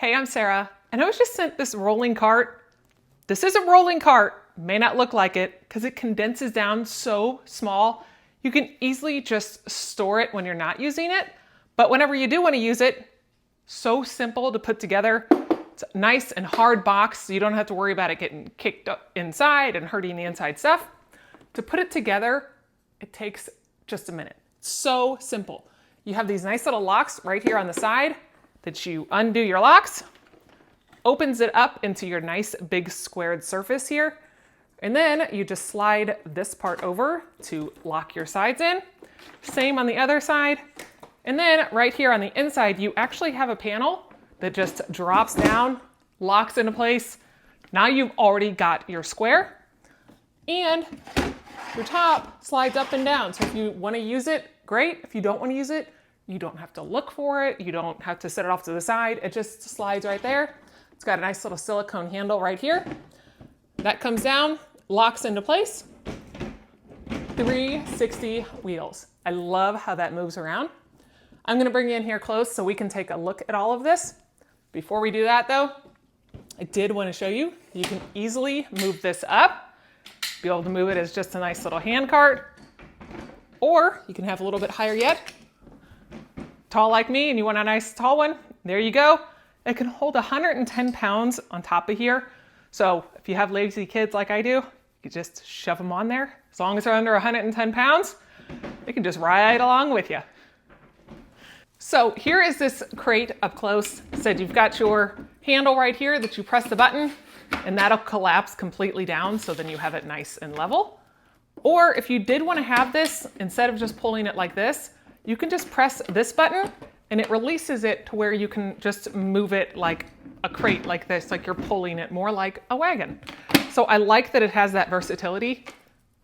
Hey, I'm Sarah, and I was just sent this rolling cart. This is a rolling cart, may not look like it because it condenses down so small. You can easily just store it when you're not using it, but whenever you do want to use it, so simple to put together. It's a nice and hard box, so you don't have to worry about it getting kicked up inside and hurting the inside stuff. To put it together, it takes just a minute. So simple. You have these nice little locks right here on the side that you undo your locks, opens it up into your nice big squared surface here. And then you just slide this part over to lock your sides in. Same on the other side. And then right here on the inside, you actually have a panel that just drops down, locks into place. Now you've already got your square, and your top slides up and down. So if you want to use it, great. If you don't want to use it, you don't have to look for it. You don't have to set it off to the side. It just slides right there. It's got a nice little silicone handle right here. That comes down, locks into place. 360 wheels. I love how that moves around. I'm gonna bring you in here close so we can take a look at all of this. Before we do that though, I did want to show you, you can easily move this up, be able to move it as just a nice little hand cart, or you can have a little bit higher yet. Tall like me and you want a nice tall one, there you go. It can hold 110 pounds on top of here. So if you have lazy kids like I do, you just shove them on there. As long as they're under 110 pounds, they can just ride along with you. So here is this crate up close. Said you've got your handle right here that you press the button and that'll collapse completely down, so then you have it nice and level. Or if you did want to have this, instead of just pulling it like this, you can just press this button and it releases it to where you can just move it like a crate like this, like you're pulling it more like a wagon. So I like that it has that versatility.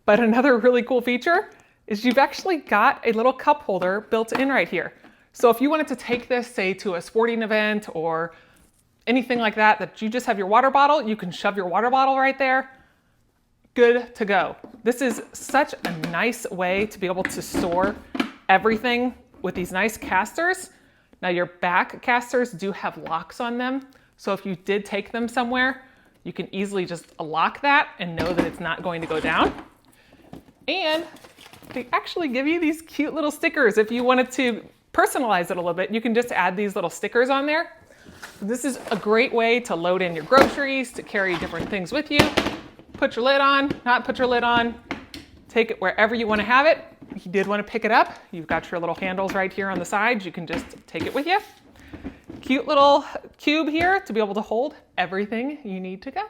But another really cool feature is you've actually got a little cup holder built in right here. So if you wanted to take this, say, to a sporting event or anything like that, that you just have your water bottle, you can shove your water bottle right there. Good to go. This is such a nice way to be able to store everything with these nice casters. Now your back casters do have locks on them. So if you did take them somewhere, you can easily just lock that and know that it's not going to go down. And they actually give you these cute little stickers. If you wanted to personalize it a little bit, you can just add these little stickers on there. This is a great way to load in your groceries, to carry different things with you. Put your lid on, not put your lid on, take it wherever you want to have it. If you did want to pick it up, you've got your little handles right here on the sides. You can just take it with you. Cute little cube here to be able to hold everything you need to go.